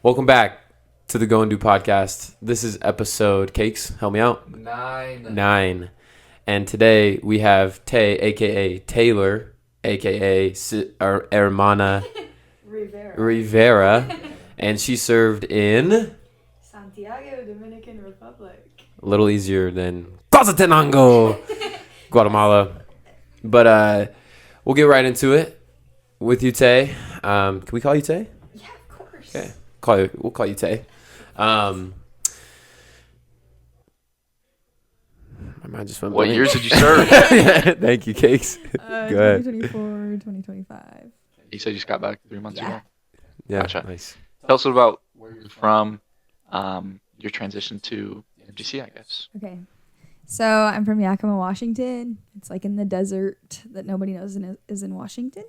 Welcome back to the Go&Do podcast. This is episode, Cakes, help me out. 9. And today we have Tay, a.k.a. Taylor, a.k.a. Hermana Rivera. And she served in... Santiago, Dominican Republic. A little easier than Quetzaltenango, Guatemala. But we'll get right into it with you, Tay. Can we call you Tay? Yeah, of course. Okay. We'll call you Tay. My mind just went What blank. years did you serve? Thank you, Cakes. Go ahead. 2024, 2025. You said you just got back 3 months ago. Yeah, Gotcha. nice. Tell us about where you're from, your transition to MGC, I guess. Okay. So I'm from Yakima, Washington. It's like in the desert that nobody knows is in Washington.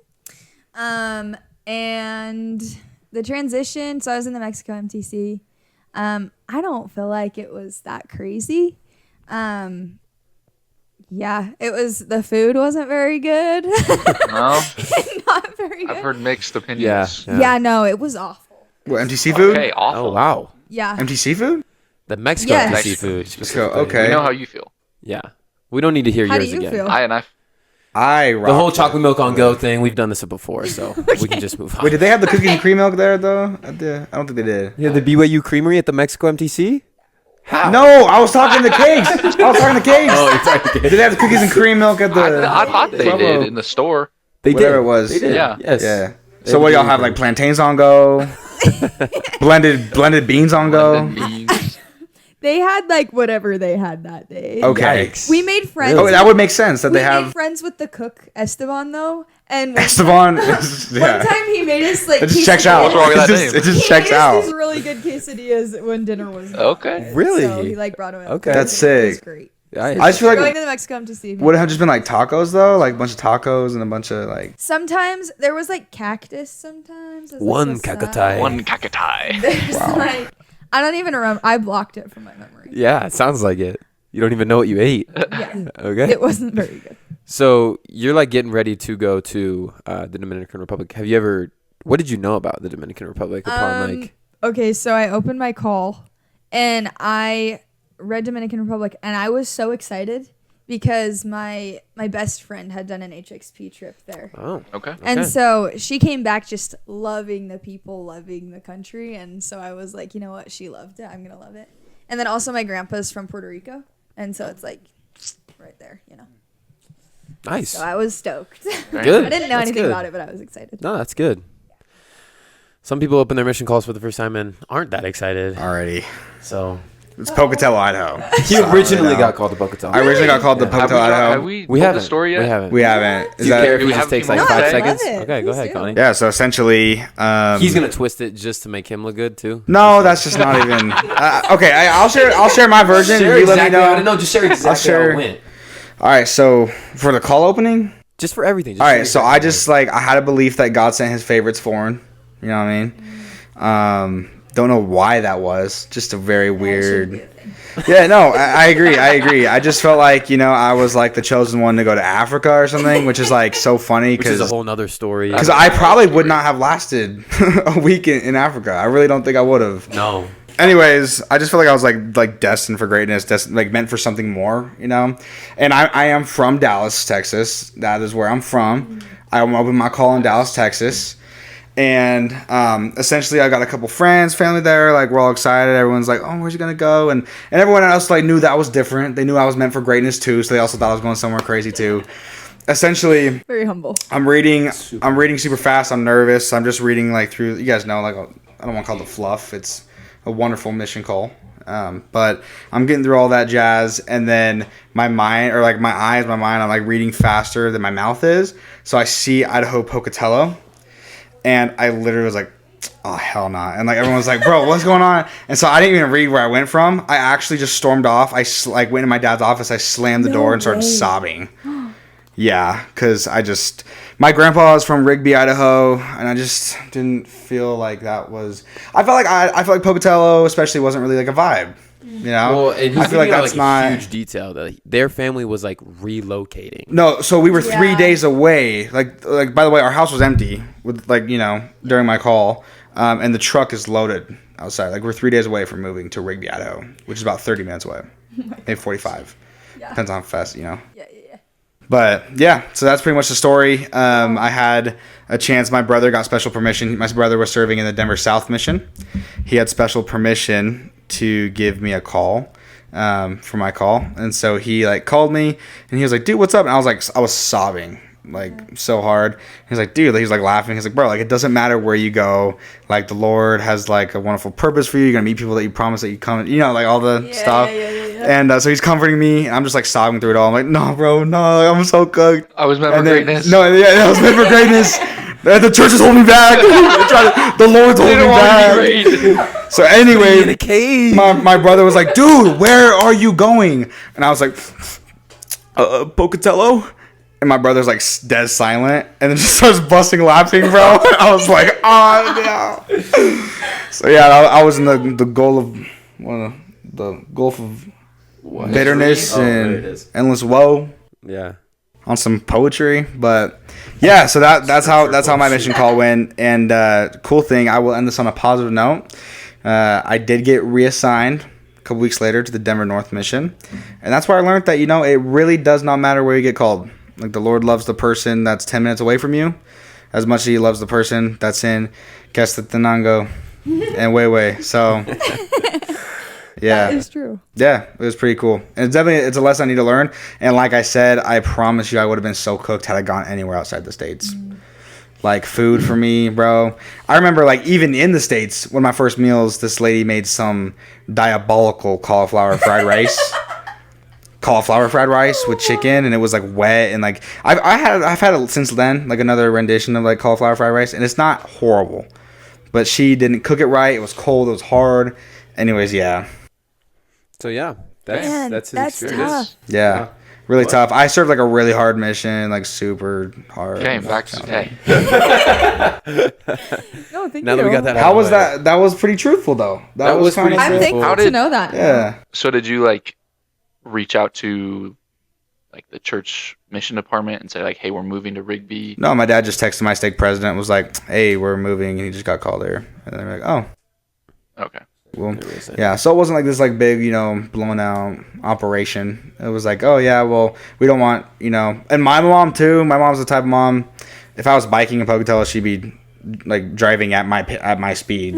And the transition, so I was in the Mexico MTC. I don't feel like it was that crazy. Yeah, it was, the food wasn't very good. No? Not very good. I've heard mixed opinions. Yeah, no, it was awful. What, empty seafood? Okay, awful. Oh, wow. Yeah. Empty seafood? The Mexico Yes. seafood. So, okay. We know how you feel. Yeah. We don't need to hear How do yours you again. feel? I The rock whole it. chocolate milk on go thing, we've done this before, so we can just move on. Wait, did they have the cookies and cream milk there, though? I don't think they did. Yeah, the BYU Creamery at the Mexico MTC? How? No, I was talking to Cakes. Oh, you're talking Did they have the cookies and cream milk at the... I thought they Bravo. did in the store. They Whatever did. it was. They did. Yeah. Yes. Yeah. They So what did y'all have, like plantains on go? blended beans on go? Blended beans. They had like whatever they had that day. Okay. Yikes. We made friends. Oh, that would make sense that we they made have... friends with the cook Esteban though, and one Esteban. One time he made us like It just checks out. What's wrong with that It name? just He checks made us out. these really good quesadillas when dinner was done. Okay. Really? So he like brought them out. Okay. That's It was sick. great. I just feel Going like... to the Mexico to see. Would it have just been like tacos, though? Like a bunch of tacos and a bunch of like... Sometimes there was like cactus. Sometimes as, like, One the side. cacati. One kakatai. There's Wow. like I don't even remember. I blocked it from my memory. Yeah, it sounds like it. You don't even know what you ate. Yeah, Okay. it wasn't very good. So you're like getting ready to go to the Dominican Republic. Have you ever... What did you know about the Dominican Republic upon like... Okay, so I opened my call and I read Dominican Republic and I was so excited because my best friend had done an HXP trip there. Oh. Okay. And so she came back just loving the people, loving the country. And so I was like, you know what? She loved it. I'm going to love it. And then also my grandpa's from Puerto Rico. And so it's like right there, you know. Nice. So I was stoked. Good. I didn't know That's anything good. about it, but I was excited. No, that's good. Some people open their mission calls for the first time and aren't that excited. Already. So It's Pocatello, Idaho. he originally got called the Pocatello. I originally got called the Have Pocatello, we Idaho. we We told haven't. the story yet? We haven't. We haven't. Do you care if Do it we just have takes a like few more 5 minutes? seconds? Love it. Okay, go Please ahead, do. Connie. Yeah, so essentially... He's gonna twist it just to make him look good too. No, that's just not even... okay, I'll share my version. Share You exactly let how me it, know. no, just share exactly share- how it went. All right, so for the call opening... Just for everything. Just All share right, so exactly I just like I had a belief that God sent His favorites foreign. You know what I mean? Don't know why that was. Just a very weird. Yeah, no, I agree. I just felt like I was like the chosen one to go to Africa or something, which is like so funny which is a because whole nother story. I probably would not have lasted a week in Africa. I really don't think I would have. No. Anyways, I just feel like I was like destined for greatness, like meant for something more, And I am from Dallas, Texas. That is where I'm from. I opened my call in Dallas, Texas. And essentially I got a couple friends, family there, like we're all excited. Everyone's like, oh, where's you gonna go? And everyone else like knew that was different. They knew I was meant for greatness too, so they also thought I was going somewhere crazy too. Essentially, Very humble. I'm reading super fast. I'm nervous. I'm just reading like through. You guys know, like I don't want to call it the fluff. It's a wonderful mission call. But I'm getting through all that jazz, and then my mind, or like my eyes, my mind, I'm like reading faster than my mouth is. So I see Idaho Pocatello, and I literally was like, oh, hell nah. And like everyone was like, bro, what's going on? And so I didn't even read where I went from. I actually just stormed off. I like went in my dad's office. I slammed the door and started sobbing. Yeah, because my grandpa is from Rigby, Idaho, and I just didn't feel like that was. I felt like Pocatello, especially, wasn't really like a vibe. Well, and I feel like that's not a huge detail that their family was like relocating. No, so we were 3 days away. Like by the way, our house was empty with during my call. and the truck is loaded outside. Like we're 3 days away from moving to Rigby, Idaho, which is about 30 minutes away, maybe 45. Yeah. Depends on how fast, Yeah. But yeah, so that's pretty much the story. I had a chance. My brother got special permission. My brother was serving in the Denver South Mission. He had special permission to give me a call for my call, and so he like called me and he was like, "Dude, what's up?" And I was sobbing like so hard. He's like, "Dude," he's like laughing. He's like, "Bro, like it doesn't matter where you go. Like the Lord has like a wonderful purpose for you. You're gonna meet people that you promise that you come. You know, like all the stuff." And so he's comforting me, and I'm just like sobbing through it all. I'm like, "No, bro, no, I'm so cooked. I was meant for greatness." No, yeah, I was meant for greatness. The church is holding me back. The Lord's holding me back. So anyway, in a cave. my brother was like, "Dude, where are you going?" And I was like, "Pocatello." And my brother's like dead silent, and then just starts busting laughing, bro. I was like, "Oh no!" So yeah, I was in the Gulf of bitterness and endless woe. Yeah. On some poetry, but yeah, so that's how my mission call went. And cool thing, I will end this on a positive note. I did get reassigned a couple weeks later to the Denver North Mission, and that's where I learned that it really does not matter where you get called. Like the Lord loves the person that's 10 minutes away from you as much as He loves the person that's in Castellango and Way. So yeah, That is true. yeah, it was pretty cool. And it's a lesson I need to learn. And like I said, I promise you I would have been so cooked had I gone anywhere outside the States. Like food for me, bro. I remember like even in the States, one of my first meals, this lady made some diabolical cauliflower fried rice. Cauliflower fried rice with chicken, and it was like wet, and like I've had it since then, like another rendition of like cauliflower fried rice, and it's not horrible. But she didn't cook it right. It was cold, it was hard. Anyways, yeah. So yeah, that's his that's experience. tough. Yeah, really tough. I served like a really hard mission, like super hard. Okay, back to Tay. No, thank Now you. that we got that, How was that? That was pretty truthful though. That was pretty kinda I'm truthful. thankful to know that. Yeah. So did you like reach out to like the church mission department and say like, "Hey, we're moving to Rigby"? No, my dad just texted my stake president, was like, "Hey, we're moving," and he just got called there, and they're like, "Oh, Okay. well, yeah." So it wasn't like this like big, blown out operation. It was like, "Oh yeah, well, we don't want, And my mom too. My mom's the type of mom. If I was biking in Pocatello, she'd be like driving at my speed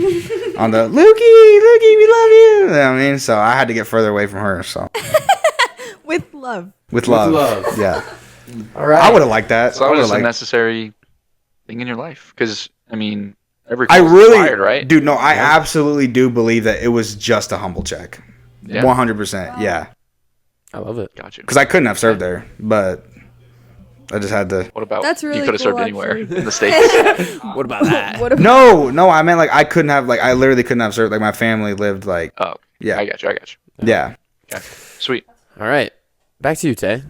on the Lukey, we love you. You know what I mean? So I had to get further away from her. So With love. with love, love. yeah. All right. I would have liked that. So I that would was have a liked. necessary thing in your life, because I mean, every I call's really, inspired, right? dude. No, I absolutely do believe that it was just a humble check. Yeah. 100%. Yeah, I love it. Got you. because I couldn't have served there, but I just had to. What about That's really you could have cool, served anywhere actually. in the States? What about that? What about No, I meant like I couldn't have like I literally couldn't have served. Like my family lived like Oh, yeah, I got you. yeah. Okay, sweet. All right, back to you, Tay.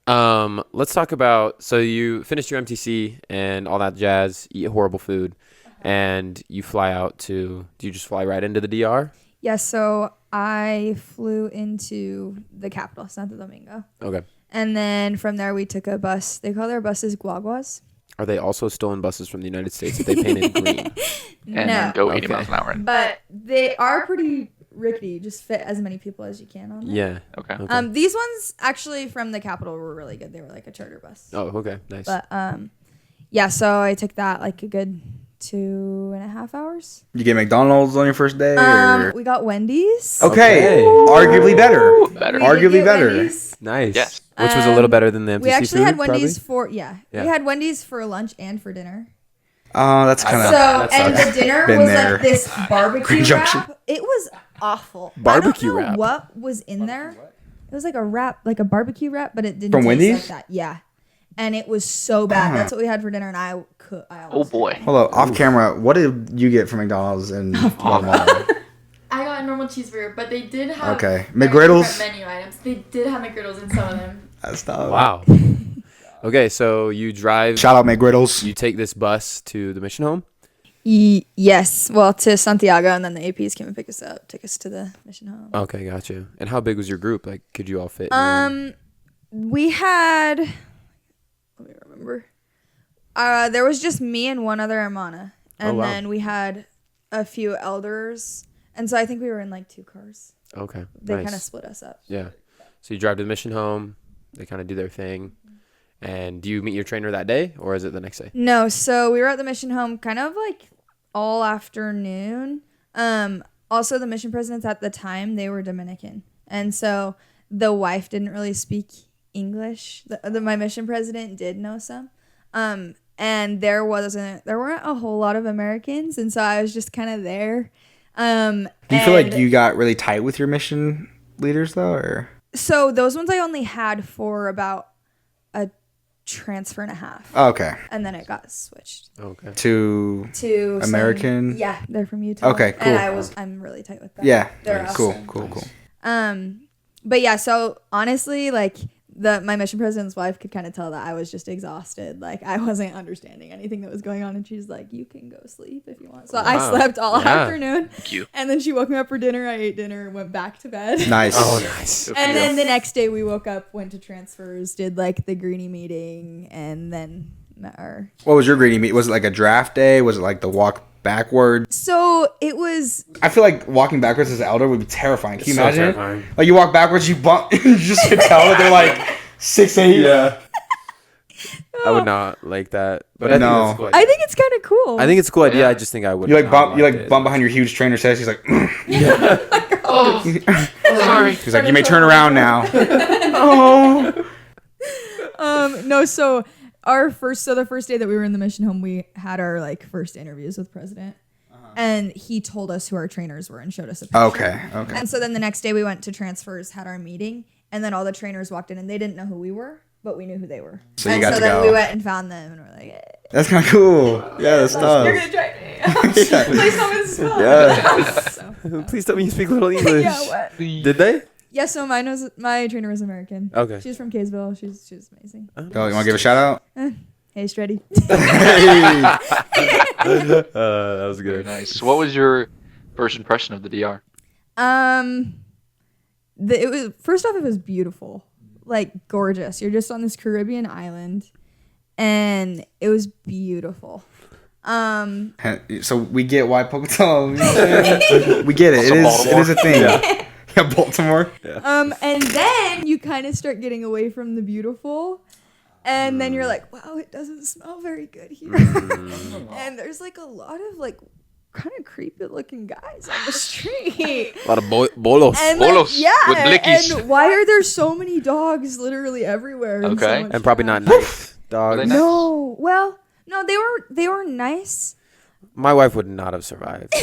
Let's talk about. So you finished your MTC and all that jazz. Eat horrible food, and you fly out to. Do you just fly right into the DR? Yeah, so I flew into the capital, Santo Domingo. Okay. And then from there we took a bus. They call their buses guaguas. Are they also stolen buses from the United States that they painted green? And No. go 80 Okay. miles an hour. But they are pretty rickety. You just fit as many people as you can on them. Yeah. Okay. Okay. These ones actually from the capital were really good. They were like a charter bus. Oh, okay. Nice. But yeah, so I took that like a good 2.5 hours. You get McDonald's on your first day? Or? We got Wendy's. Okay, Okay. arguably better. Better. We did Arguably get better. Wendy's. Nice. Yes. Which was a little better than the MTC We actually food, had Wendy's probably? yeah. Yeah. We had Wendy's for lunch and for dinner. Oh, that's kind So of. that and sucks. the dinner Been was there. like this barbecue Conjunction. wrap. It was awful. Barbecue I don't know wrap? what was in there. It was like a wrap, like a barbecue wrap, but it didn't From taste Wendy's? like that. Yeah. And it was so bad. That's what we had for dinner, and I Oh almost boy. died. Hold up, off camera. What did you get from McDonald's and Walmart? I got a normal cheeseburger, but they did have Okay. very McGriddles? different menu items. They did have McGriddles in some of them. That's tough. Wow. Okay, so you drive. Shout out McGriddles. You take this bus to the mission home. Yes. Well, to Santiago, and then the APs came and picked us up, took us to the mission home. Okay, got you. And how big was your group? Like, could you all fit? In one? We had. Let me remember. There was just me and one other hermana, and Oh, wow. then we had a few elders. And so I think we were in like 2 cars. Okay. They nice. kind of split us up. Yeah. So you drive to the mission home. They kind of do their thing. And do you meet your trainer that day, or is it the next day? No, so we were at the mission home kind of like all afternoon. Also, the mission presidents at the time, they were Dominican. And so the wife didn't really speak English. My mission president did know some. And there weren't a whole lot of Americans. And so I was just kind of there. Do you feel like you got really tight with your mission leaders, though? Or? So those ones I only had for about a transfer and a half. Oh, okay. And then it got switched. Okay. To American? Yeah, they're from Utah. Okay, cool. And I'm really tight with them. Yeah. They're awesome. Cool. But yeah, so honestly, like my mission president's wife could kind of tell that I was just exhausted. Like I wasn't understanding anything that was going on, and she's like, "You can go sleep if you want." So I slept all afternoon. Thank you. And then she woke me up for dinner. I ate dinner and went back to bed. Nice. Oh, nice. And then the next day we woke up, went to transfers, did like the greenie meeting, and then met our. What was your greenie meet? Was it like a draft day? Was it like the walk backward? So it was. I feel like walking backwards as an elder would be terrifying. Can you So imagine? terrifying. Like you walk backwards, you bump, you just can tell that they're like 6'8". Yeah. I would not like that. But I No. think it's cool. I think it's kind of cool. I think it's a cool idea. I just think I would. You like bump behind your huge trainer says. He's like, Oh, sorry. he's like, you may turn around now. No, so the first day that we were in the mission home, we had our like first interviews with president, and he told us who our trainers were and showed us a picture. Okay. And so then the next day we went to transfers, had our meeting, and then all the trainers walked in and they didn't know who we were, but we knew who they were. So you and got so to then go. we went and found them and we're like, hey, That's kind of cool. Yeah, that's you're tough. gonna try me. Please tell me this is fun. Yeah. So, Please tell me you speak little English. yeah, what? Did they? Yeah, so my trainer was American. Okay. She's from Kaysville. She's amazing. Oh, you want to give a shout out? Hey, Streddy. That was Very good. nice. So what was your first impression of the DR? It was first off, it was beautiful, like gorgeous. You're just on this Caribbean island, and it was beautiful. So we get why Pocatello. We get it. It is a thing. Yeah, Baltimore. And then you kind of start getting away from the beautiful, and then you're like, wow, it doesn't smell very good here. And there's like a lot of like kind of creepy looking guys on the street. A lot of bolos. And Bolos like, yeah, with blickies. and why are there so many dogs literally everywhere? And, so Okay. much And probably trash? not nice dogs. Were they nice? No, well, no, they were nice. My wife would not have survived.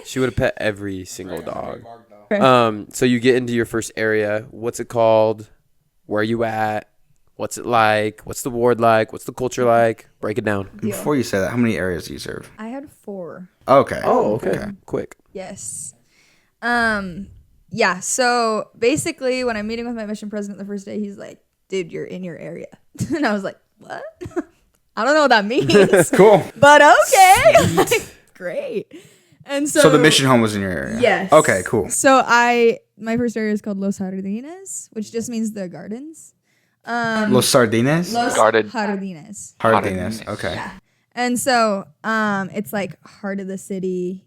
She would have pet every single dog. Okay. So you get into your first area. What's it called? Where are you at? What's it like? What's the ward like? What's the culture like? Break it down. Deal. Before you say that, how many areas do you serve? I had 4. Okay. Okay. Quick. Yes. Yeah. So basically, when I'm meeting with my mission president the first day, he's like, "Dude, you're in your area," and I was like, "What? I don't know what that means." Cool. But okay. Like, great. And so So the mission home was in your area? Yes. Okay, cool. So my first area is called Los Jardines, which just means the gardens. Los Sardines? Los Guarded. Jardines. Jardines. Okay. Yeah. And so it's like heart of the city.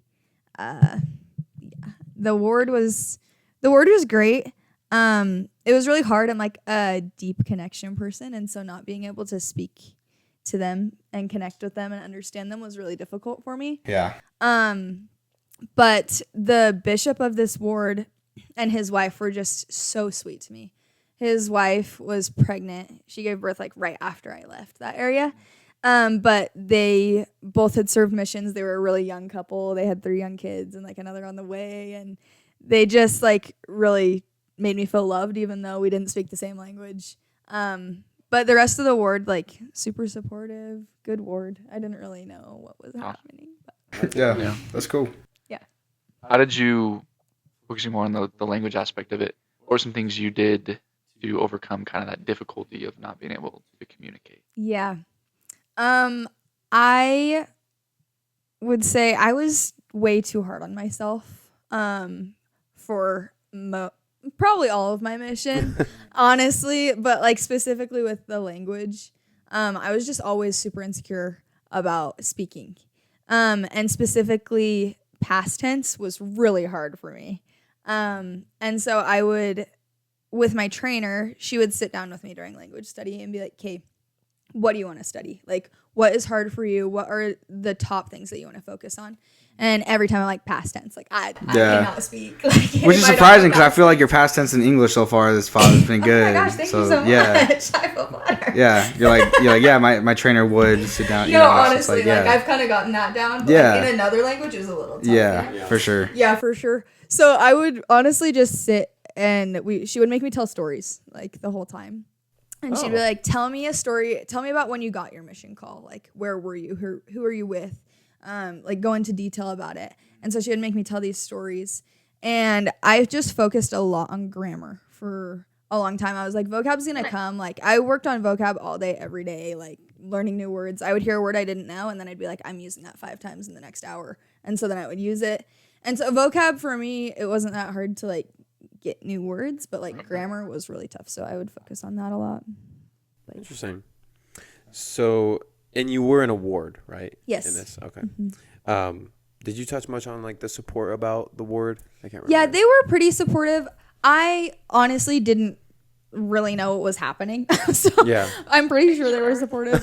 The ward was great. It was really hard. I'm like a deep connection person, and so not being able to speak to them and connect with them and understand them was really difficult for me. Yeah. But the bishop of this ward and his wife were just so sweet to me. His wife was pregnant. She gave birth like right after I left that area. But they both had served missions. They were a really young couple. They had 3 young kids and like another on the way. And they just like really made me feel loved, even though we didn't speak the same language. But the rest of the ward, like super supportive, good ward. I didn't really know what was happening. But Yeah. That's cool. How did you, focusing more on the language aspect of it, what were some things you did to overcome kind of that difficulty of not being able to communicate? yeah. I would say I was way too hard on myself for probably all of my mission, honestly, but like specifically with the language. I was just always super insecure about speaking. And specifically past tense was really hard for me. And so I would, with my trainer, she would sit down with me during language study and be like, "Okay, what do you want to study? Like, what is hard for you? What are the top things that you want to focus on?" And every time I'm like, past tense, like I cannot speak. Like, which is surprising because I feel like your past tense in English so far this fall has been good. Oh my gosh, thank you so much. I feel flattered. Yeah, you're like, yeah, my trainer would sit down. No, honestly, like I've kind of gotten that down. But like, in another language, it was a little tough. Yeah, for sure. Yeah, for sure. So I would honestly just sit and she would make me tell stories like the whole time. And she'd be like, "Tell me a story. Tell me about when you got your mission call. Like, where were you? Who are you with? Like, go into detail about it." And so she would make me tell these stories. And I just focused a lot on grammar for a long time. I was like, vocab's going to come. Like, I worked on vocab all day, every day, like learning new words. I would hear a word I didn't know, and then I'd be like, I'm using that 5 times in the next hour. And so then I would use it. And so vocab for me, it wasn't that hard to like get new words, but like grammar was really tough. So I would focus on that a lot. Like, interesting. So, and you were an award, right? Yes. In this, okay. Did you touch much on like the support about the ward? I can't remember. Yeah, they were pretty supportive. I honestly didn't really know what was happening, so yeah. I'm pretty sure they were supportive.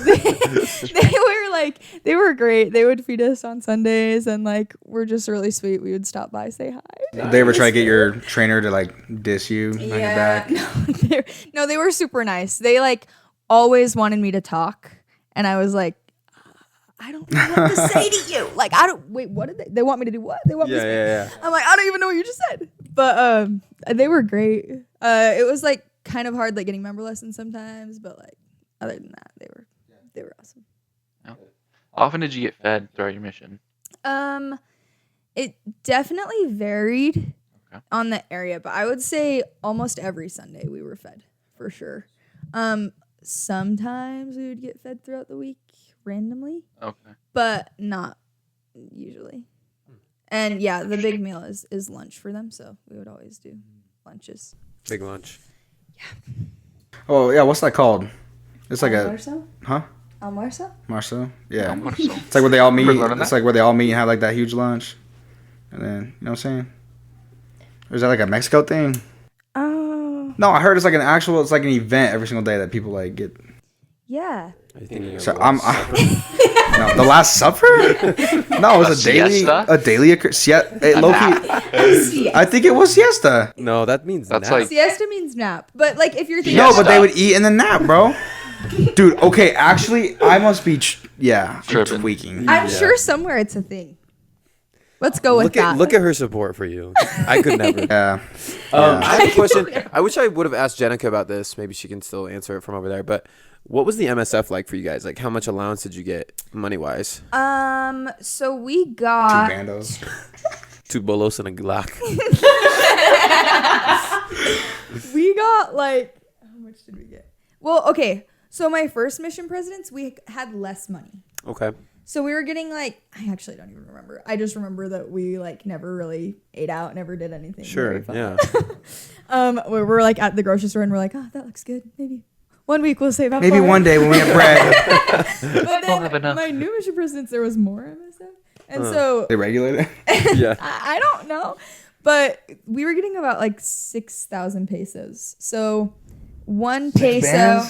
They were great. They would feed us on Sundays and like we're just really sweet. We would stop by, say hi. Did they ever try to get your trainer to like diss you on your back? No, they were super nice. They like always wanted me to talk, and I was like, I don't know what to say to you. Like, what did they want me to do? What? They want me to speak? I'm like, I don't even know what you just said. But they were great. It was like kind of hard, like getting member lessons sometimes, but like other than that, they were awesome. How often did you get fed throughout your mission? It definitely varied on the area, but I would say almost every Sunday we were fed for sure. Sometimes we would get fed throughout the week randomly, but not usually. And yeah, the big meal is lunch for them, so we would always do lunches. Big lunch. Yeah. Oh yeah, what's that called? It's like Almuerzo? Huh? Almuerzo? Marceau? Yeah. Almuerzo. It's like where they all meet. It's like where they all meet and have like that huge lunch, and then you know what I'm saying? Or is that like a Mexico thing? Oh. No, I heard it's like an actual. It's like an event every single day that people like get. Yeah. So no, the Last Supper? No, it was a daily siesta. I think it was siesta. No, that means that's nap. like siesta means nap. But like if you're thinking no, but they would eat and then nap, bro. Dude, okay, actually, I must be tweaking. I'm sure somewhere it's a thing. Let's go with that. Look at her support for you. I could never. Yeah. I have a question. I wish I would have asked Jenica about this. Maybe she can still answer it from over there. But what was the MSF like for you guys? Like, how much allowance did you get money-wise? So we got 2 bandos. 2 bolos and a Glock. We got like, how much did we get? Well, okay. So my first mission presidents, we had less money. Okay. So we were getting like, I actually don't even remember. I just remember that we like never really ate out, never did anything. Sure. Yeah. We were like at the grocery store and we're like, oh, that looks good. Maybe one week we'll save up. Maybe one day when we have bread. But then my new mission presidents, there was more MSF. And so they regulate it? Yeah. I don't know. But we were getting about like 6,000 pesos. So 1 peso.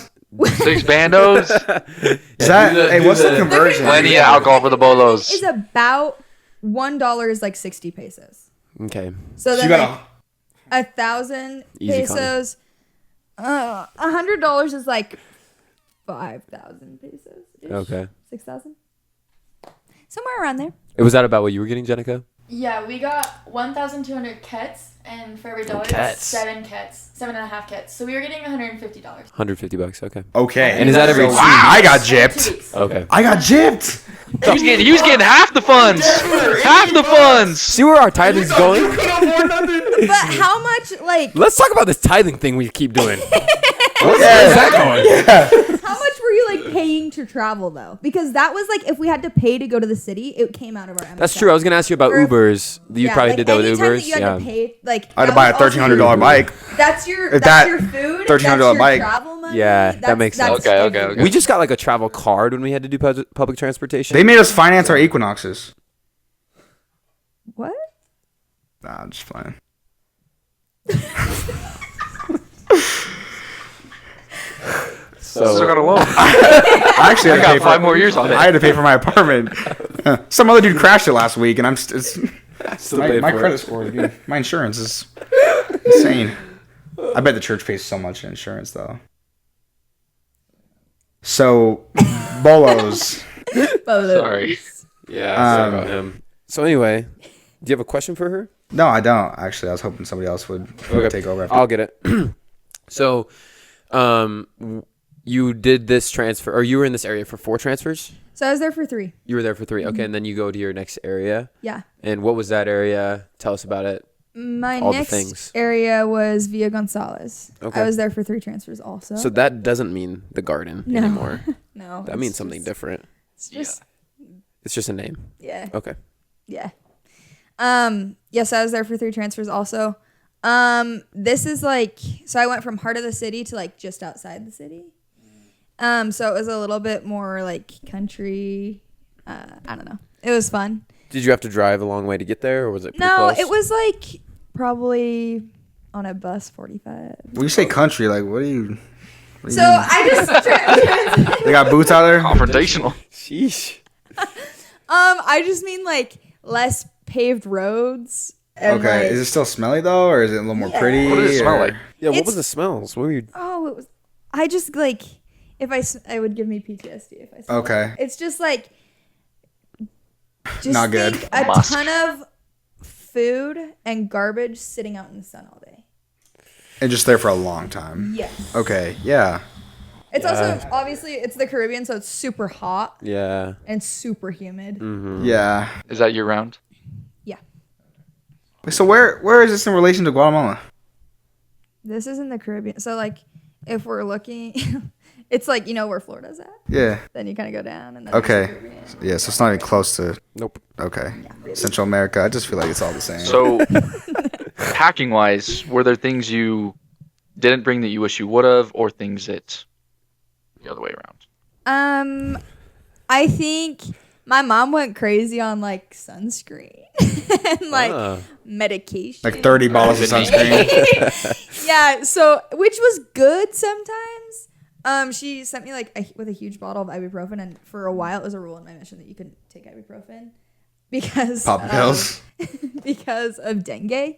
6 bandos. Is that? Hey, what's the conversion? Plenty of alcohol for the bolos. Is about $1 is like 60 pesos. Okay. So then like 1,000 pesos. $100 is like 5,000 pesos. Okay. 6,000. Somewhere around there. Was that about what you were getting, Jenica? Yeah, we got 1,200 kets, and for every dollar, that's 7 kets, 7.5 kets. So we were getting $150. $150. Okay. Okay. And is that every? Wow, I got gypped. Okay. I got gypped. He was getting half the funds. Half the funds. See where our tithing's going? But how much, like... Let's talk about this tithing thing we keep doing. Where's that going? Yeah. How much were you, like, paying to travel, though? Because that was, like, if we had to pay to go to the city, it came out of our MSF. That's true. I was going to ask you about Ubers. You probably did that with Ubers. That you had to pay, like... I had to buy a $1,300 bike. That's your food. $1,300 that's your bike. Travel money. Yeah, that makes sense. Okay. We just got, like, a travel card when we had to do public transportation. They made us finance our Equinoxes. What? Nah, I'm just playing. Still got a loan. I actually had I to pay got 5 more years on it. I had to pay for my apartment. Some other dude crashed it last week, and I'm Still my paid for credit it. score is good. My insurance is insane. I bet the church pays so much in insurance though. So, Bolos. Sorry. Yeah, sorry about him. So anyway, do you have a question for her? No, I don't. Actually, I was hoping somebody else would take over. After. I'll get it. So, you did this transfer, or you were in this area for 4 transfers? So I was there for 3. You were there for 3. Okay, and then you go to your next area. Yeah. And what was that area? Tell us about it. My All the next things. area was Villa Gonzalez. Okay. I was there for 3 transfers also. So that doesn't mean the garden No. anymore. No. That means something different. It's just, It's just a name. yeah. Okay. Yeah. Yes, I was there for 3 transfers also. This is like, so I went from heart of the city to like just outside the city. So it was a little bit more like country. I don't know. It was fun. Did you have to drive a long way to get there, or was it pretty No, close? it was like probably on a bus 45. When you say country, like what do you? So I just They got boots out there. Confrontational. Sheesh. I just mean like less paved roads. And Okay, like, is it still smelly though, or is it a little more pretty? What does it smell or- like? Yeah, what It's- was the smells? What were you... oh, it was. I just like if it would give me PTSD if I. Smelled Okay. it. It's just like. Just Not good. think a Musk. ton of food and garbage sitting out in the sun all day. And just there for a long time. Yes. Okay, yeah. It's also obviously it's the Caribbean, so it's super hot Yeah. and super humid. Yeah. Is that year round? Yeah. So where is this in relation to Guatemala? This is in the Caribbean. So like if we're looking it's like where Florida's at. Yeah. Then you kind of go down and then Okay. there's the Caribbean. Yeah, so it's not even close to. Nope. Okay. Central America. I just feel like it's all the same. So, packing wise, were there things you didn't bring that you wish you would have, or things that the other way around? I think my mom went crazy on like sunscreen and like medication. like 30 bottles of sunscreen. Yeah, so which was good sometimes. She sent me like with a huge bottle of ibuprofen, and for a while it was a rule in my mission that you couldn't take ibuprofen because Pop pills. because of dengue.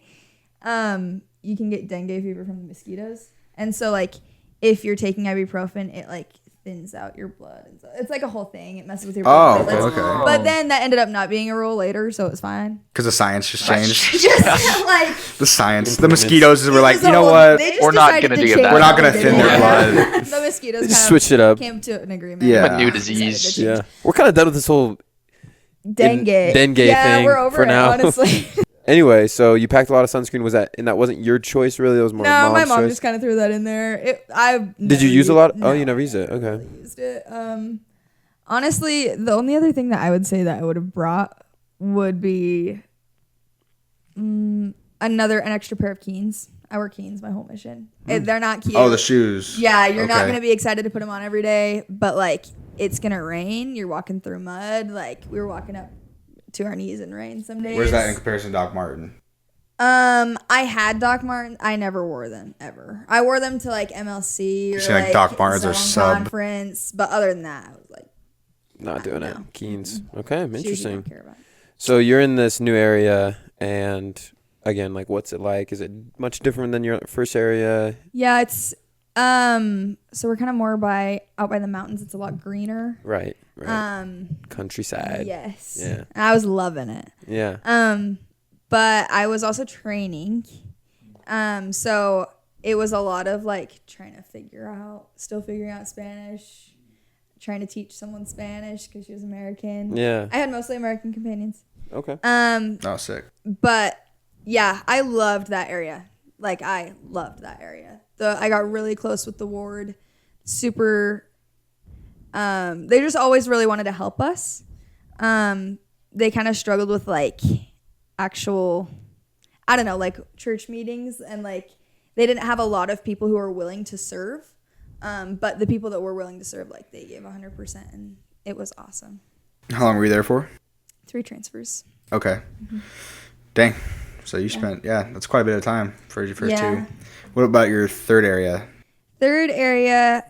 You can get dengue fever from the mosquitoes, and so like if you're taking ibuprofen, it like thins out your blood, and so it's like a whole thing. It messes with your blood. Oh, okay. But then that ended up not being a rule later, so it was fine. Because the science just changed. Just like The science. The mosquitoes were like, So you know what? they just We're not decided gonna to do change that. We're not all gonna the thin their data. blood. The mosquitoes Just kind switched it up. came to an agreement. Yeah. A new Decided to disease. change. Yeah. We're kind of done with this whole Dengue. Yeah, thing we're over for it, now. honestly. Anyway, so you packed a lot of sunscreen. And that wasn't your choice, really? That was more No, mom's my mom choice? just kind of threw that in there. Did you use a lot? No, Oh, you never used it. Okay. I really used it. Honestly, the only other thing that I would say that I would have brought would be an extra pair of Keens. I wear Keens my whole mission. They're not cute. Oh, the shoes. Yeah, you're not Okay. gonna be excited to put them on every day, but like it's gonna rain. You're walking through mud. Like we were walking up to our knees in rain some days. Where's that in comparison to Doc Martin? I had Doc Martens. I never wore them ever. I wore them to like MLC or You're saying, like, Doc Martens are Zone sub. conference, but other than that, I was like, Not doing it. No. Keens. Okay, shoes you interesting. don't care about. So you're in this new area, and again, like, what's it like? Is it much different than your first area? Yeah, it's so we're kind of more out by the mountains. It's a lot greener. Right. Countryside. Yes. Yeah. I was loving it. Yeah. But I was also training. So it was a lot of like still figuring out Spanish, trying to teach someone Spanish because she was American. Yeah. I had mostly American companions. Okay. Oh, sick. But yeah, I loved that area. Like I loved that area. I got really close with the ward. Super. They just always really wanted to help us. They kind of struggled with like actual, I don't know, like church meetings, and like they didn't have a lot of people who were willing to serve. But the people that were willing to serve, like they gave 100%, and it was awesome. How long were you there for? 3 transfers. Okay. Dang. So you spent, that's quite a bit of time for your first Yeah. 2. What about your third area? Third area,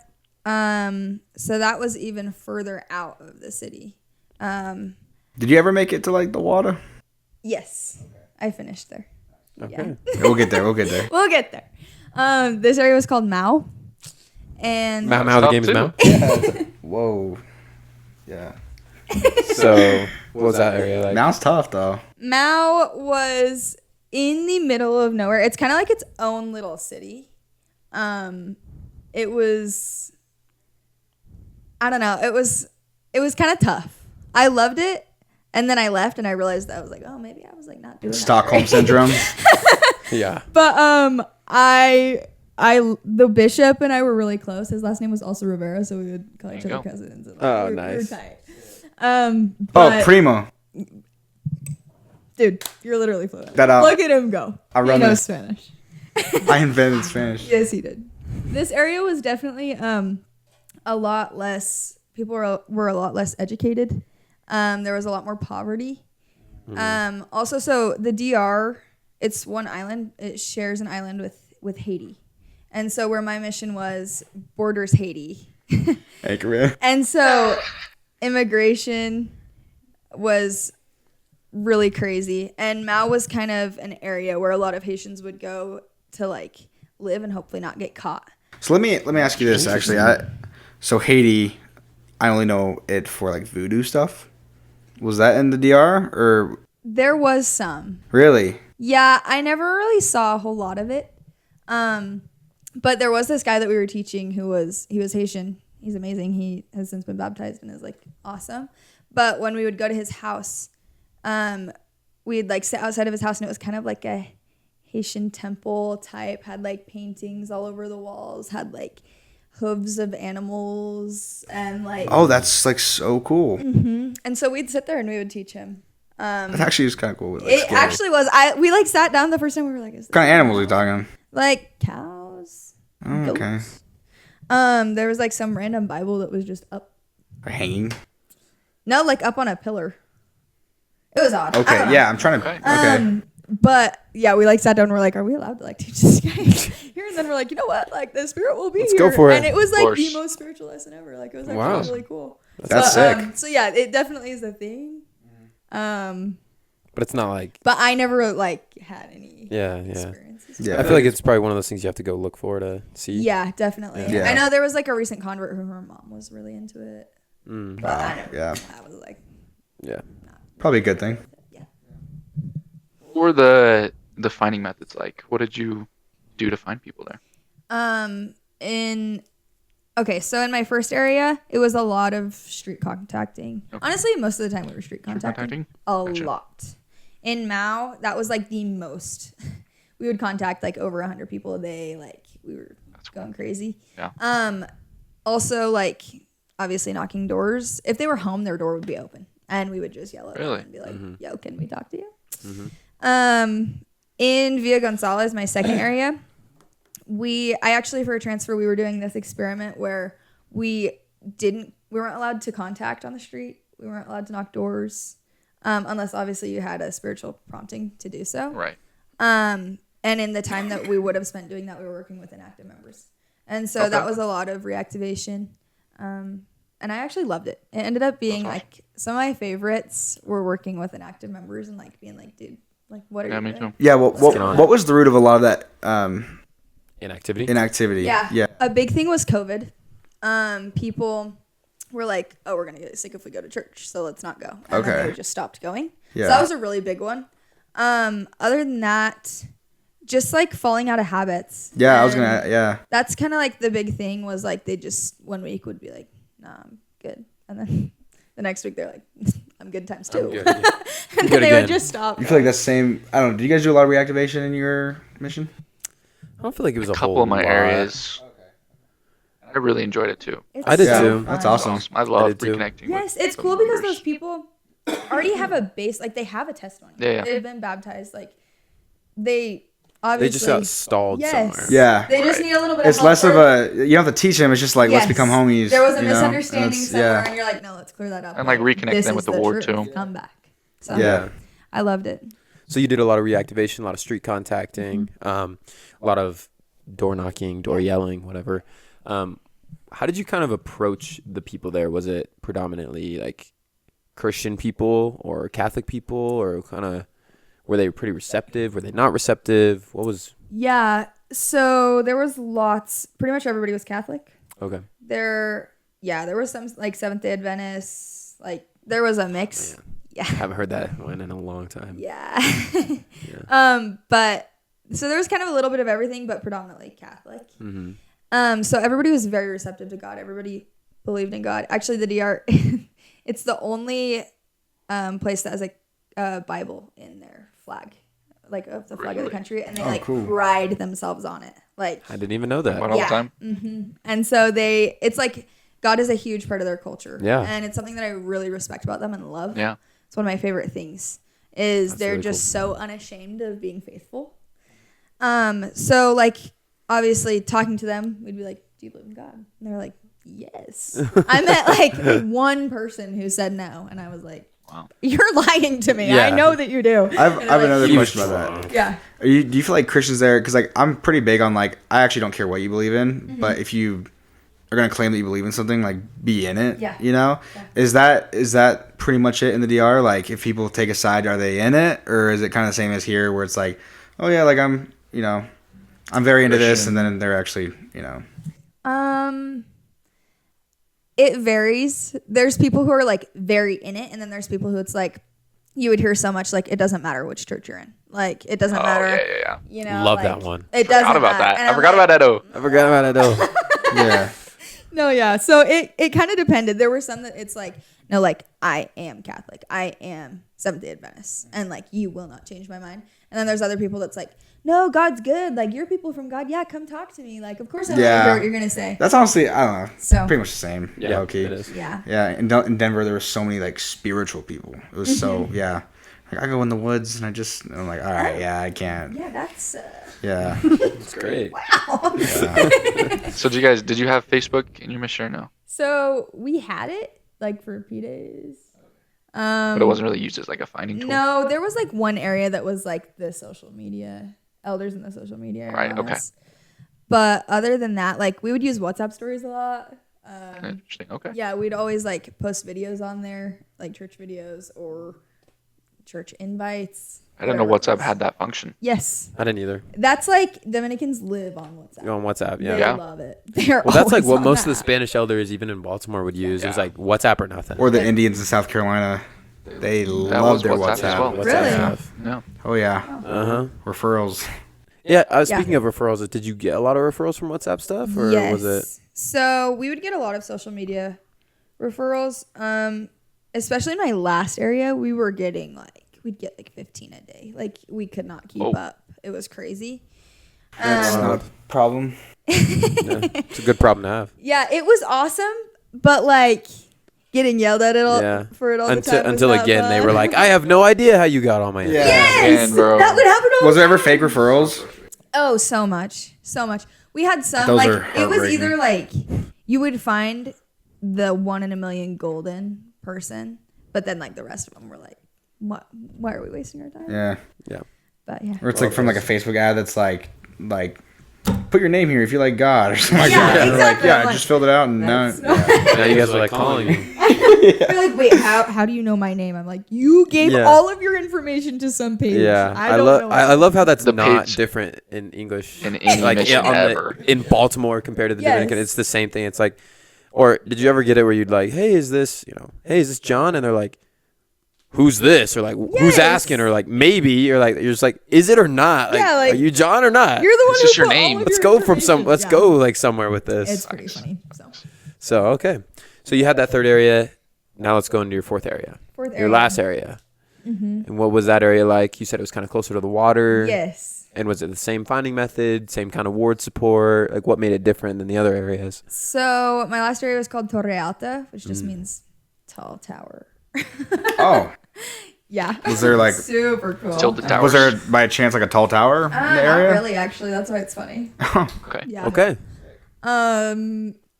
so that was even further out of the city. Did you ever make it to like the water? Yes, I finished there. Okay. Yeah. We'll get there. We'll get there. We'll get there. This area was called Mao. And Mao, the game is Mao. Whoa. Yeah. So, what was that area like? Mao's tough though. Mao was in the middle of nowhere. It's kind of like its own little city. It was, I don't know. It was kind of tough. I loved it. And then I left and I realized that I was like, oh, maybe I was like not doing Stockholm that syndrome. Yeah. But the bishop and I were really close. His last name was also Rivera, so we would call each There you other go. cousins. And Oh, we were nice. tight. Oh, But, primo. dude, you're literally fluent. That, Look at him go. I He run knows this. Spanish. I invented Spanish. Yes, he did. This area was definitely a lot less. People were a lot less educated. There was a lot more poverty. Also, so the DR, it's one island. It shares an island with Haiti, and so where my mission was borders Haiti, Hey, Korea. and so immigration was really crazy. And Mao was kind of an area where a lot of Haitians would go to like live and hopefully not get caught. So let me ask you this actually. So Haiti, I only know it for like voodoo stuff. Was that in the DR or There was some. really? Yeah, I never really saw a whole lot of it. But there was this guy that we were teaching he was Haitian. He's amazing. He has since been baptized and is like awesome. But when we would go to his house, we'd like sit outside of his house and it was kind of like a Haitian temple type, had like paintings all over the walls, had like hooves of animals and like Oh, that's like so cool. and so we'd sit there and we would teach him. That actually is kind of cool. Like, It scary. actually was. We like sat down the first time we were like, is What kind of animals are you talking? like cows, Oh, okay. goats. There was like some random Bible that was just up. Or hanging. No, like up on a pillar. It was odd. I don't Okay, know. yeah, I'm trying to. Okay. Okay. But yeah, we like sat down and we're like, are we allowed to like teach this guy here? And then we're like, you know what? Like the spirit will be Let's here. go for it. And it was like the course. most spiritual lesson ever. Like it was actually Wow. really cool. That's But, sick. So yeah, it definitely is a thing. But it's not like, But I never like had any yeah. experiences. Yeah. I feel like it's probably one of those things you have to go look for to see. Yeah, definitely. Yeah. I know there was like a recent convert who her mom was really into it. Mm. But I never. Yeah. I was like, Yeah. Probably a good thing. What were the finding methods like? What did you do to find people there? So in my first area, it was a lot of street contacting. Okay. Honestly, most of the time we were street contacting. A Gotcha. lot. In Mao, that was like the most. We would contact like over 100 people a day. Like we were going crazy. Yeah. Also, like obviously knocking doors. If they were home, their door would be open, and we would just yell at them Really? and be like, "Yo, can we talk to you?" In Villa Gonzalez, my second area, I actually for a transfer we were doing this experiment where we weren't allowed to contact on the street. We weren't allowed to knock doors, unless obviously you had a spiritual prompting to do so. Right. And in the time that we would have spent doing that, we were working with inactive members. And so that was a lot of reactivation. And I actually loved it. It ended up being like some of my favorites were working with inactive members and like being like, dude, like what are you Me doing? too. Yeah. get on What was the root of a lot of that Inactivity. inactivity? Yeah. A big thing was COVID. People were like, oh, we're going to get sick if we go to church, so let's not go. And then they just stopped going. Yeah. So that was a really big one. Other than that, just like falling out of habits. Yeah, I was And gonna. Yeah. That's kind of like the big thing was like they just 1 week would be like, nah, I'm good. And then the next week they're like, I'm good times 2. I'm good, yeah. And Good then they would again. just stop. You feel like that's the same? I don't know. Did you guys do a lot of reactivation in your mission? I don't feel like it was a couple whole of my lot. areas. I really enjoyed it too. I did so too. That's fun. awesome. I love did too. reconnecting. Yes, with it's the cool because members. those people already have a base, like they have a testimony. Yeah. They've been baptized. Like they obviously. They just got stalled Yes. somewhere. Yeah. They just Right. need a little bit It's of help. less of or- a. You don't have to teach them. It's just like let's Yes. become homies. There was a you know? And misunderstanding it's- somewhere, Yeah. and you're like, no, let's clear that up. And, like, reconnect this them is with the Lord, truth. too. Come back. So Yeah. I loved it. So you did a lot of reactivation, a lot of street contacting, a lot of door knocking, door yelling, whatever. How did you kind of approach the people there? Was it predominantly like Christian people or Catholic people, or kind of were they pretty receptive? Were they not receptive? What was? Yeah. So there was lots. Pretty much everybody was Catholic. Okay. There was some like Seventh Day Adventists. Like there was a mix. Man. Yeah. I haven't heard that one in a long time. Yeah. But so there was kind of a little bit of everything, but predominantly Catholic. So everybody was very receptive to God. Everybody believed in God. Actually, the DR, it's the only place that has a Bible in their flag, like of the flag of the country, and they cool. pride themselves on it. Like I didn't even know that. All the time. And so it's like God is a huge part of their culture. Yeah. And it's something that I really respect about them and love. Yeah. It's one of my favorite things is they're really just so unashamed of being faithful. So like obviously talking to them, we'd be like, do you believe in God? And they're like, yes. I met like one person who said no. And I was like, wow, you're lying to me. Yeah. I know that you do. I have another question about that. Yeah. Do you feel like Christians there? Because like I'm pretty big on like I actually don't care what you believe in, but if you are gonna claim that you believe in something, like be in it. Yeah. You know, is that pretty much it in the DR? Like if people take a side, are they in it, or is it kind of the same as here, where it's like, oh yeah, like I'm very into this, and then they're actually It varies. There's people who are like very in it, and then there's people who it's like you would hear so much like it doesn't matter which church you're in. Like it doesn't matter. Yeah. You know, Love like, that one. It doesn't Forgot about matter. that. And I I'm forgot like, about Edo. I forgot about it though. yeah. No, yeah. So it kind of depended. There were some that it's like, no, like I am Catholic. I am Seventh-day Adventist. And like, you will not change my mind. And then there's other people that's like, no, God's good. Like, you're people from God. Yeah, come talk to me. Like, of course I want to hear what you're going to say. That's honestly, I don't know. So pretty much the same. Yeah, low-key. it is. Yeah. Yeah, in Denver, there were so many like spiritual people. It was so Like I go in the woods and I'm like, all right, yeah, I can't. Yeah, that's... Yeah. It's great. Wow. Yeah. So did you have Facebook in your mission or no? So we had it like for a few days. But it wasn't really used as like a finding tool. No, there was like one area that was like the social media, elders in the social media. Right, okay. But other than that, like we would use WhatsApp stories a lot. Interesting. Okay. Yeah, we'd always like post videos on there, like church videos or church invites. I didn't know whatever it WhatsApp was. had that function. Yes. I didn't either. That's like Dominicans live on WhatsApp. Go on WhatsApp. Yeah. They Yeah. love it. They're Well, that's like always what on most of the that. Spanish elders, even in Baltimore, would use. It was Yeah. like WhatsApp or nothing. Or the Indians in South Carolina, they love was their WhatsApp as WhatsApp. well. WhatsApp Really? stuff. No. Oh yeah, referrals. Yeah. Speaking of referrals, did you get a lot of referrals from WhatsApp stuff, or was it? So we would get a lot of social media referrals. Especially in my last area, we were getting we'd get like 15 a day. Like we could not keep up. It was crazy. That's not a problem. Yeah, it's a good problem to have. Yeah, it was awesome, but like getting yelled at for it all the time. Until was again, not they fun. were like, I have no idea how you got all my info. Yes, Man, bro. that would happen all Was the there ever time. fake referrals? Oh, so much. We had some Those like are it was heartbreaking. either like you would find the 1 in a million golden person, but then like the rest of them were like, what? Why are we wasting our time? Yeah. Yeah. But yeah. Or it's like from like a Facebook ad that's like put your name here if you like God or something like Yeah, that. And they're exactly. Like, I'm I like, just filled it out and now. that's Yeah. Now you guys are like calling you. They're like, wait, how do you know my name? I'm like, you gave Yeah. all of your information to some page. Yeah, I don't know. I love how that's The not page- different in English. In any mission ever. In Baltimore compared to the Yes. Dominican, it's the same thing. It's like, or did you ever get it where you'd like, hey, is this John? And they're like, who's this? Or like, who's Yes. asking? Or like, maybe, or like, you're just like, is it or not? Like, Yeah, like, are you John or not? You're the one It's who just your put all name. of Let's your go from information. let's Yeah. go like somewhere with this. It's pretty funny. So okay, so you had that third area. Now let's go into your fourth area. Your last area. Mm-hmm. And what was that area like? You said it was kind of closer to the water. Yes. And was it the same finding method, same kind of ward support? Like, what made it different than the other areas? So my last area was called Torre Alta, which just means tall tower. Oh. Yeah. Was there like super cool? Tilted towers. was there by chance like a tall tower in the area? Not really, actually. That's why it's funny. Okay. Yeah. Okay.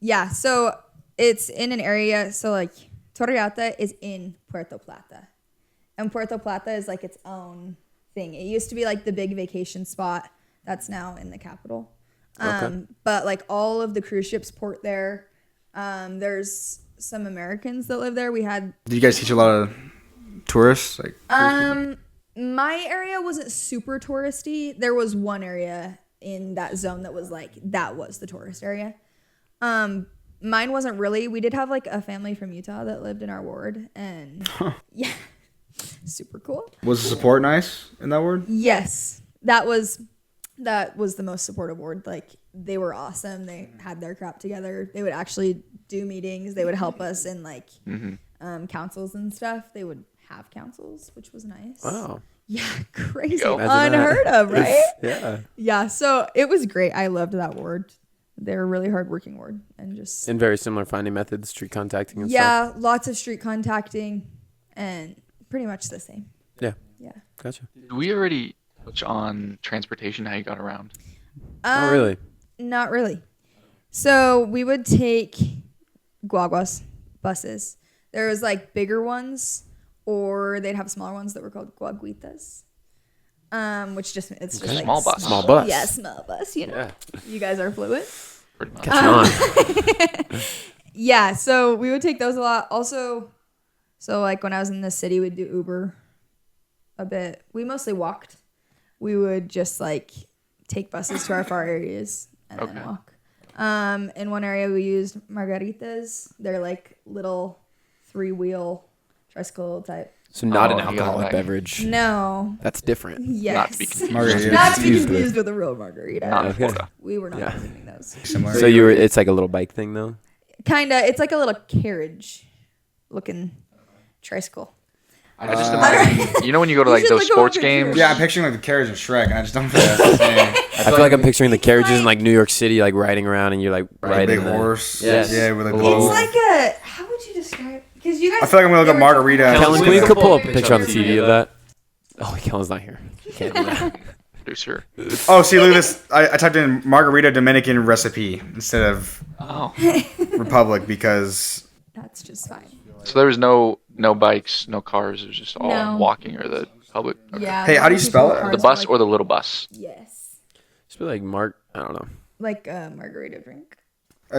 Yeah. So it's in an area. So like Torre Alta is in Puerto Plata, and Puerto Plata is like its own thing. It used to be like the big vacation spot that's now in the capital. Okay. But like all of the cruise ships port there. There's some Americans that live there. Did you guys teach a lot of tourists? Like, my area wasn't super touristy. There was one area in that zone that was the tourist area. Mine wasn't really. We did have like a family from Utah that lived in our ward, and yeah, super cool. Was the support nice in that ward? Yes, that was the most supportive ward. Like, they were awesome. They had their crap together. They would actually do meetings. They would help us in like councils and stuff. They would have councils, which was nice. Wow. Yeah, crazy. Imagine Unheard that. of, right? Yeah. Yeah, so it was great. I loved that ward. They're a really hardworking ward, and just And very similar finding methods, street contacting and stuff. yeah, lots of street contacting, and pretty much the same. Yeah. Yeah. Gotcha. Did we already touch on transportation, how you got around? Oh, really? Not really. So we would take guaguas, buses. There was like bigger ones, or they'd have smaller ones that were called guaguitas. Which just it's just like Small bus. Small bus. Yeah, small bus. You know, Yeah. you guys are fluent. Pretty much. Catching on. Yeah, so we would take those a lot. Also, so like when I was in the city, we'd do Uber a bit. We mostly walked. We would just like take buses to our far areas and then walk. In one area we used margaritas. They're like little 3-wheel tricycle type. So not an Oh, alcoholic yeah. beverage. No. That's different. Yes. Not to be confused. Margarita. Not to be Excuse me. confused with a real margarita. Not in Okay. Florida. We were not Yeah. consuming those. Similar. So it's like a little bike thing though? Kinda. It's like a little carriage looking tricycle. I just imagine, you know when you go to like You should those look over sports the games? picture. Yeah, I'm picturing like the carriage in Shrek, and I just don't feel that's the same. I feel like I'm picturing the carriages in like New York City, like riding around and you're like Like a riding big the horse. Yes. Yeah, with a It's globe. It's like a. How would you describe? Because you guys. I feel like I'm gonna look up margarita. Kellen, can we Yeah. pull up a picture on the TV of that? Oh, Kellen's not here. Can't do that. Producer. Oh, see, look at this. I typed in margarita Dominican recipe instead of Oh. Republic because That's just fine. So there was no bikes, no cars. It was just all No. walking or the public. Okay. Yeah. Hey, how do you spell it? The bus or the little bus? Yes. Just be like Mark. I don't know. Like a margarita drink.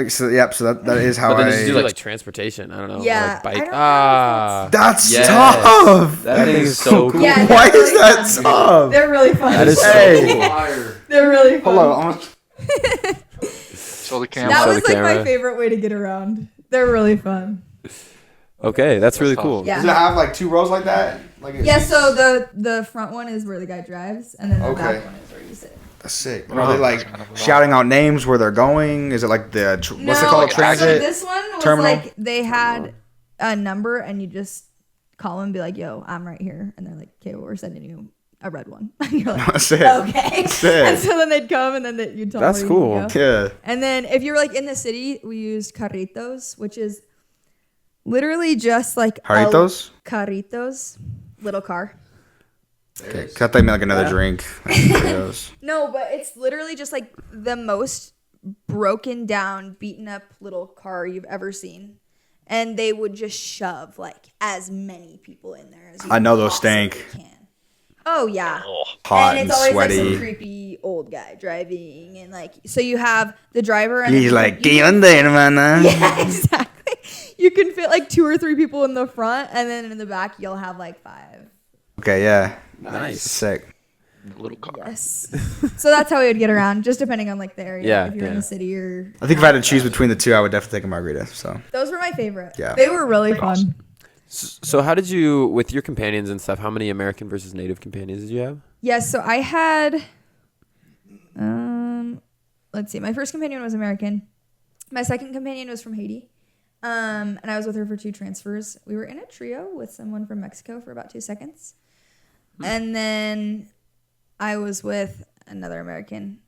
so yep. So that is how But then I. just do like transportation. I don't know. Yeah, Like I bike. don't know if That's Yes. tough. That thing is so cool. Yeah, Why they're is really that fun. tough? They're really fun. That is so Hey. cool. They're really fun. Hold on. So the camera. That Show was the like my camera. favorite way to get around. They're really fun. Okay, that's really cool. Yeah. Does it have like 2 rows like that? Like Yeah, so the front one is where the guy drives, and then the Okay. back one is where you sit. That's sick. And are they like shouting out names where they're going? Is it like the what's it called? like So Transit? this one was terminal? like they had a number, and you just call them and be like, "Yo, I'm right here," and they're like, "Okay, well, we're sending you a red one." And you're like, Sick. "Okay." Sick. And so then they'd come, and then you'd tell them That's where you cool. need to go. Yeah. And then if you were like in the city, we used carritos, which is literally just like Jarritos? carritos, little car. Okay. 'Cause I thought you meant like another drink. Like Jarritos. No, but it's literally just like the most broken down, beaten up little car you've ever seen. And they would just shove like as many people in there as you I know those possibly stink. can. Oh yeah. Hot and and it's always like sweaty. some creepy old guy driving, and like so you have the driver and He's then like, you ¿Qué onda, hermana? yeah, exactly. You can fit like 2 or 3 people in the front, and then in the back you'll have like 5. Okay, yeah. Nice. Sick. Little car. Yes. So that's how we would get around, just depending on like the area. Yeah, if you're in yeah. the city or. I think if I had to choose between the 2, I would definitely take a margarita. So Those were my favorite. Yeah. They were really fun. So how did you, with your companions and stuff, how many American versus Native companions did you have? Yes. So I had. Let's see. My first companion was American. My second companion was from Haiti. And I was with her for 2 transfers. We were in a trio with someone from Mexico for about 2 seconds. And then I was with another American.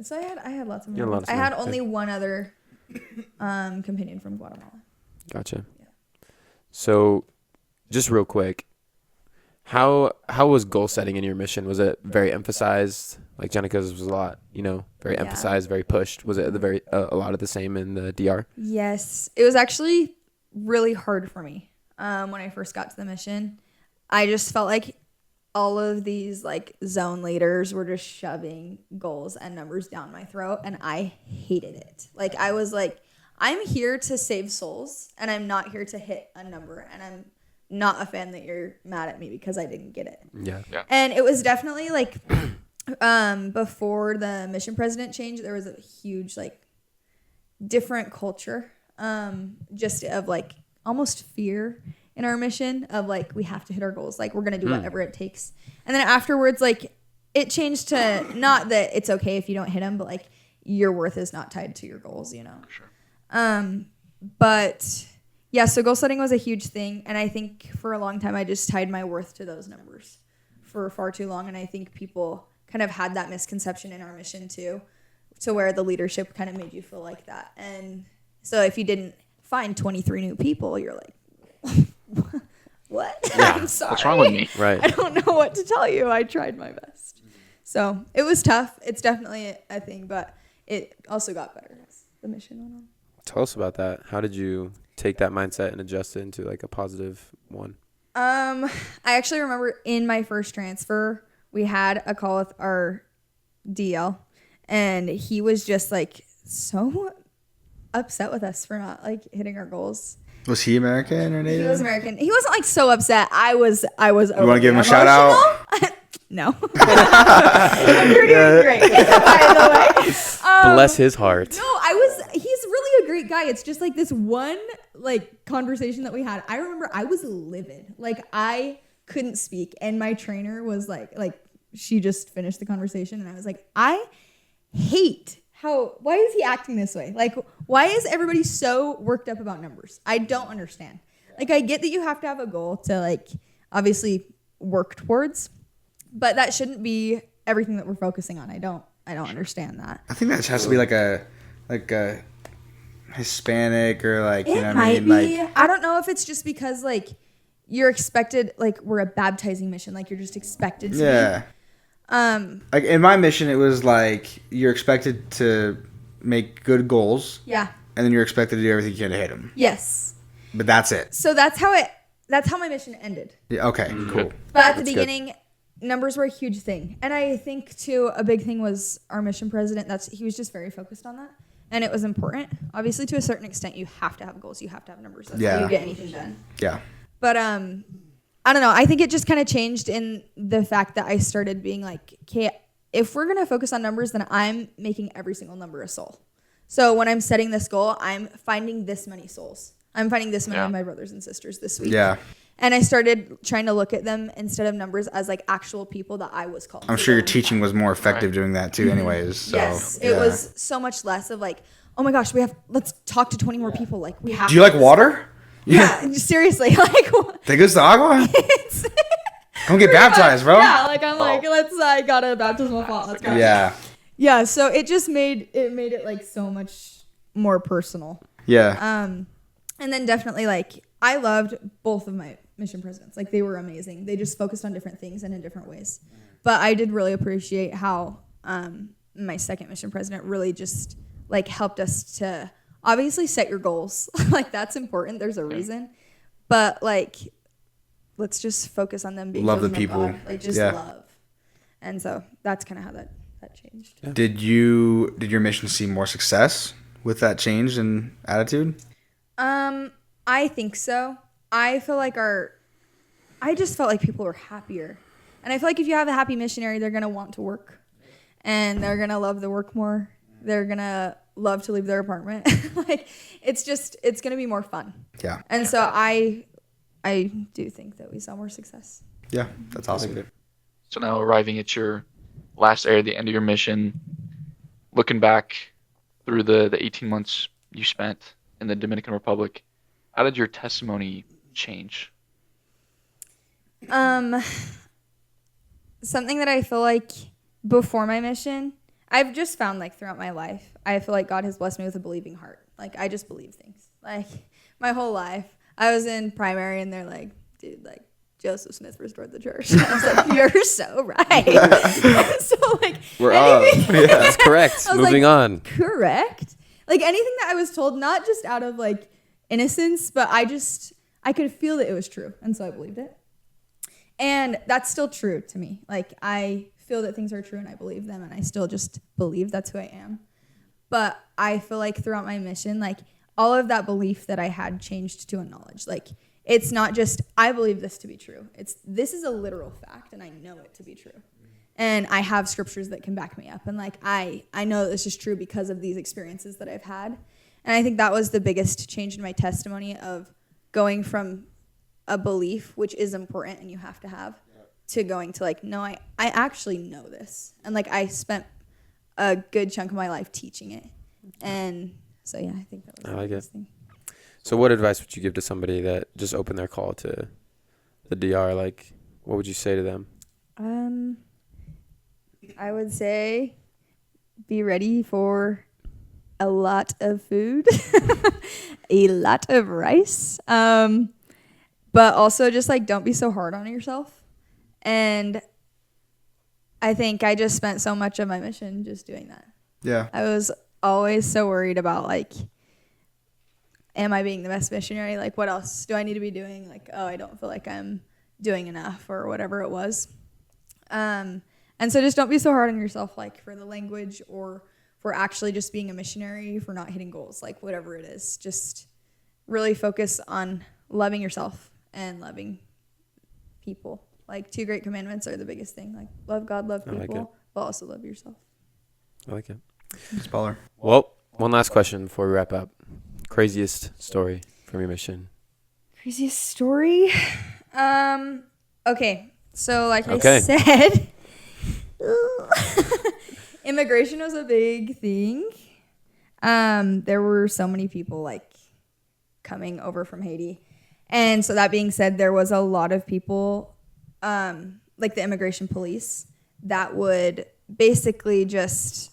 So I had lots of You had Americans. lots I of had them. only one other companion from Guatemala. Gotcha. So, just real quick, how was goal setting in your mission? Was it very emphasized? Like Jenica's was a lot, very Yeah. emphasized, very pushed. Was it a lot of the same in the DR? Yes. It was actually really hard for me when I first got to the mission. I just felt like all of these like zone leaders were just shoving goals and numbers down my throat, and I hated it. Like I was like, I'm here to save souls, and I'm not here to hit a number, and I'm not a fan that you're mad at me because I didn't get it. Yeah. And it was definitely like before the mission president change, there was a huge like different culture, just of like almost fear in our mission of like we have to hit our goals, like we're gonna do whatever it takes. And then afterwards, like it changed to not that it's okay if you don't hit them, but like your worth is not tied to your goals, you know. Sure. But yeah, so goal setting was a huge thing, and I think for a long time I just tied my worth to those numbers for far too long, and I think people kind of had that misconception in our mission too, to where the leadership kind of made you feel like that. And so if you didn't find 23 new people, you're like, what? Yeah. I'm sorry. What's wrong with me? Right. I don't know what to tell you. I tried my best. So it was tough. It's definitely a thing, but it also got better as the mission went on. Tell us about that. How did you take that mindset and adjust it into like a positive one? I actually remember in my first transfer, we had a call with our DL, and he was just like so upset with us for not like hitting our goals. Was he American or Native? He was American. He wasn't like so upset. I was. You want to give him a shout out? No. I'm doing great, by the way. Bless his heart. No, he's really a great guy. It's just like this one like conversation that we had. I remember I was livid. Like I couldn't speak, and my trainer was like she just finished the conversation, and I was like, I hate why is he acting this way? Like, why is everybody so worked up about numbers? I don't understand. Like, I get that you have to have a goal to like obviously work towards, but that shouldn't be everything that we're focusing on. I don't understand that. I think that has to be like a Hispanic or like, you know what I Might mean? be. Like, I don't know if it's just because like you're expected, like we're a baptizing mission, like you're just expected to be. yeah. Like in my mission, it was like you're expected to make good goals, Yeah. and then you're expected to do everything you can to hit them. Yes. But that's it. So that's how my mission ended. Yeah, okay, cool. But at the That's good. beginning, numbers were a huge thing. And I think too, a big thing was our mission president. He was just very focused on that. And it was important. Obviously, to a certain extent, you have to have goals. You have to have numbers. That's how Yeah. you get anything done. Yeah. But I don't know. I think it just kind of changed in the fact that I started being like, okay, if we're going to focus on numbers, then I'm making every single number a soul. So when I'm setting this goal, I'm finding this many souls. I'm finding this many of my brothers and sisters this week. Yeah. And I started trying to look at them instead of numbers as like actual people that I was called. I'm to sure your go and teaching find. was more effective doing that too anyways. So, Yes. yeah. It was so much less of like, oh my gosh, let's talk to 20 more people. Like we have Do you like water? Yeah, seriously. Like, ¿Te gusta agua? it's Come get baptized, bro. yeah, like I'm like, I got a baptismal font. Let's go. Yeah. Yeah, so it just made it like so much more personal. Yeah. And then definitely like I loved both of my mission presidents. Like they were amazing. They just focused on different things and in different ways. But I did really appreciate how my second mission president really just like helped us to obviously set your goals. Like that's important. There's a reason. But like let's just focus on them being Love the chosen of people. God. Like just Yeah. love. And so that's kind of how that changed. Yeah. Did your mission see more success with that change in attitude? I think so. I feel like I just felt like people were happier. And I feel like if you have a happy missionary, they're going to want to work. And they're going to love the work more. They're going to love to leave their apartment. Like, it's going to be more fun. Yeah. And so I do think that we saw more success. Yeah, that's awesome. So now arriving at your last area, the end of your mission, looking back through the 18 months you spent in the Dominican Republic, how did your testimony change? Something that I feel like before my mission, I've just found like throughout my life, I feel like God has blessed me with a believing heart. Like I just believe things. Like my whole life, I was in primary and they're like, dude, like Joseph Smith restored the church. And I was like, you're so right. So like, We're up. Yeah, that's correct. I was Moving like, on. Correct. Like anything that I was told, not just out of like innocence, but I could feel that it was true. And so I believed it. And that's still true to me. Like, I feel that things are true and I believe them, and I still just believe that's who I am. But I feel like throughout my mission, like, all of that belief that I had changed to a knowledge. Like, it's not just, I believe this to be true. This is a literal fact, and I know it to be true. And I have scriptures that can back me up. And, like, I know this is true because of these experiences that I've had. And I think that was the biggest change in my testimony of going from a belief, which is important and you have to have, to going to like, no, I actually know this. And like, I spent a good chunk of my life teaching it. And so, yeah, I think that was the biggest thing. So what advice would you give to somebody that just opened their call to the DR? Like, what would you say to them? I would say be ready for a lot of food, a lot of rice. But also just like, don't be so hard on yourself. And I think I just spent so much of my mission just doing that. Yeah. I was always so worried about like, am I being the best missionary? Like, what else do I need to be doing? Like, oh, I don't feel like I'm doing enough or whatever it was. And so just don't be so hard on yourself, like for the language or for actually just being a missionary, for not hitting goals, like whatever it is. Just really focus on loving yourself and loving people. Like 2 great commandments are the biggest thing. Like love God, love people, but also love yourself. I like it. Spoiler. Well, one last question before we wrap up. Craziest story from your mission? Craziest story? Okay. So like I said, immigration was a big thing. There were so many people like coming over from Haiti. And so that being said, there was a lot of people, like the immigration police, that would basically just,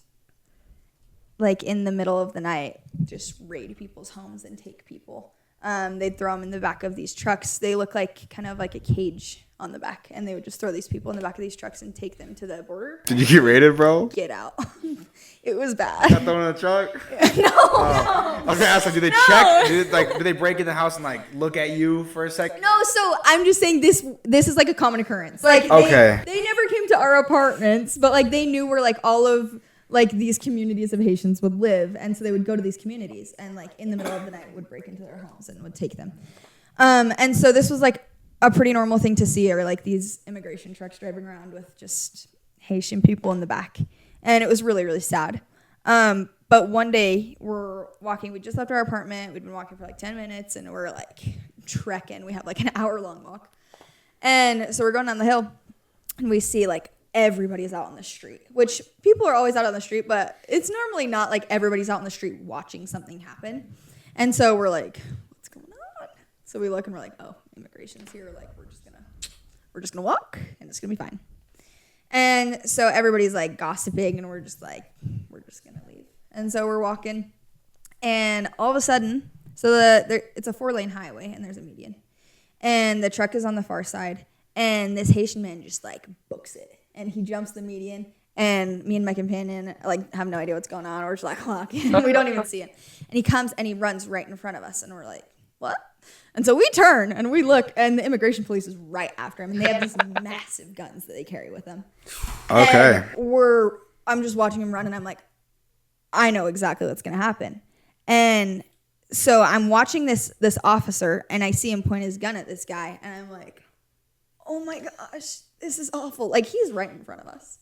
like in the middle of the night, just raid people's homes and take people. They'd throw them in the back of these trucks. They look like kind of like a cage on the back, and they would just throw these people in the back of these trucks and take them to the border. Did you get raided, bro? Get out. It was bad. Got thrown in the truck? No. I was gonna ask, like, do they check? Do they break in the house and like look at you for a second? No, so I'm just saying this is like a common occurrence. Like they never came to our apartments, but like they knew where like all of like these communities of Haitians would live, and so they would go to these communities and like in the middle of the night would break into their homes and would take them. And so this was like a pretty normal thing to see, or like these immigration trucks driving around with just Haitian people in the back. And it was really, really sad. But one day we're walking, we just left our apartment. We'd been walking for like 10 minutes and we're like trekking. We have like an hour-long walk. And so we're going down the hill and we see like everybody's out on the street, which people are always out on the street, but it's normally not like everybody's out on the street watching something happen. And so we're like, what's going on? So we look and we're like, oh, immigration's here. Like we're just gonna walk and it's gonna be fine. And so everybody's like gossiping and we're just gonna leave. And so we're walking and all of a sudden, so it's a 4-lane highway and there's a median. And the truck is on the far side and this Haitian man just like books it. And he jumps the median and me and my companion like have no idea what's going on. We're just like walking and we don't even see it. And he comes and he runs right in front of us and we're like, what? And so we turn and we look and the immigration police is right after him. And they have these massive guns that they carry with them. Okay. And I'm just watching him run and I'm like, I know exactly what's going to happen. And so I'm watching this officer and I see him point his gun at this guy. And I'm like, oh my gosh, this is awful. Like he's right in front of us.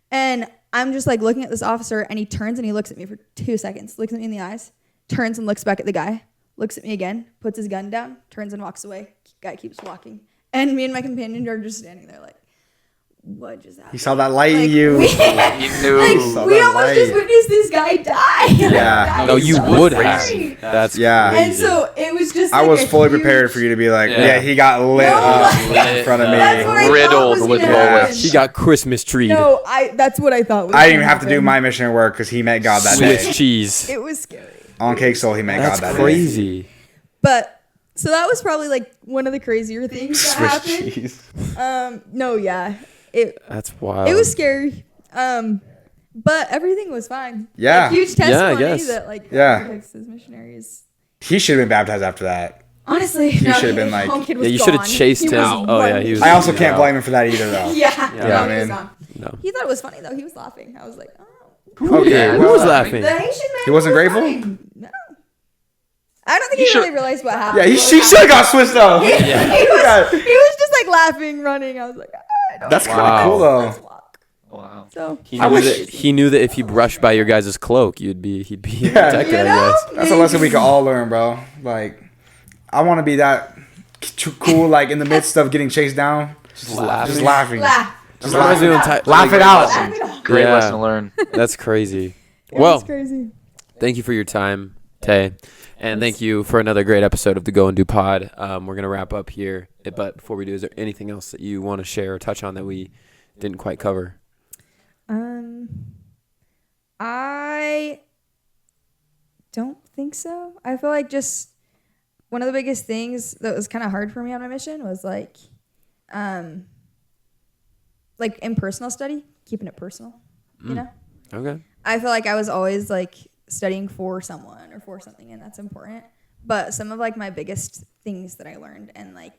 And I'm just like looking at this officer and he turns and he looks at me for 2 seconds, looks at me in the eyes, turns and looks back at the guy. Looks at me again, puts his gun down, turns and walks away. Guy keeps walking. And me and my companion are just standing there like, what just happened? He saw that light in you. He knew. We almost just witnessed this guy die. Yeah. No, you so would scary. have. That's Yeah. crazy. And so it was just I like was a fully huge- prepared for you to be like, Yeah. yeah, he got lit up in front of me. That's what I thought Riddled was with gonna bullets. happen. She got Christmas treed. No, that's what I thought was I didn't even gonna have to do happen. my missionary work because he met God that Swiss day. cheese. It was scary. On Cake Soul, he met That's God that crazy. But so that was probably like one of the crazier things day. that Swiss happened. cheese. No, yeah. That's wild. It was scary. But everything was fine. Yeah. Like, huge Yeah, I testimony guess. that like Yeah. Texas missionaries. He should have been baptized after that. Honestly, He should have been like. kid Yeah, was you should have gone. chased He him. was Oh yeah, running. he was. I also can't blame him for that either, though. Yeah. Yeah, I he was mean- gone. No. He thought it was funny though. He was laughing. I was like, oh. Okay, Yeah, who well, was laughing? The Haitian man. He wasn't grateful? No. I don't think You he should- really realized what happened. Yeah, he should have got switched though. he was just like laughing, running. I was like, I don't That's know. kind of Wow. cool though. Let's walk. Wow. So He I knew, wish- that, he knew that if he brushed by your guys' cloak, he'd be protected. You I know? guess. That's a lesson we can all learn, bro. Like, I want to be that cool, like in the midst of getting chased down, Just laughing. just laughing. laugh. Just Reminds me of laugh like, it out. Laugh it off. Great Yeah. lesson to learn. That's crazy. It Well, was crazy. thank you for your time, Tay. And thank you for another great episode of the Go&Do Pod. We're going to wrap up here. But before we do, is there anything else that you want to share or touch on that we didn't quite cover? I don't think so. I feel like just one of the biggest things that was kind of hard for me on my mission was like in personal study, keeping it personal, you know? Okay. I feel like I was always like studying for someone or for something, and that's important. But some of like my biggest things that I learned and like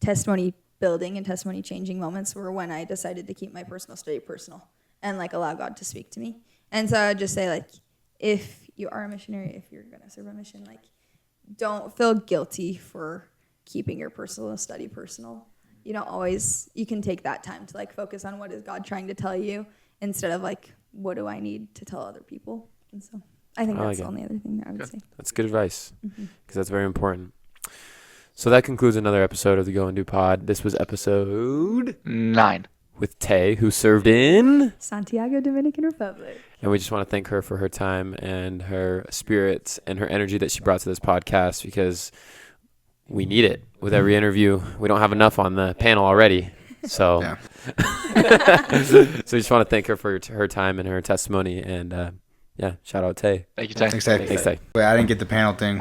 testimony building and testimony changing moments were when I decided to keep my personal study personal and like allow God to speak to me. And so I would just say like, if you are a missionary, if you're gonna serve a mission, like don't feel guilty for keeping your personal study personal. You don't always, you can take that time to like focus on what is God trying to tell you instead of like, what do I need to tell other people? And so I think I that's like the only other thing that I would say. That's good advice because that's very important. So that concludes another episode of the Go&Do Pod. This was episode 9. with Tay, who served in. Santiago, Dominican Republic. And we just want to thank her for her time and her spirits and her energy that she brought to this podcast because we need it with every interview. We don't have enough on the panel already. So, Yeah. So we just want to thank her for her time and her testimony. And yeah, shout out Tay. Thank you, Ty. Thanks, Tay. Thanks, Tay. Wait, I didn't get the panel thing.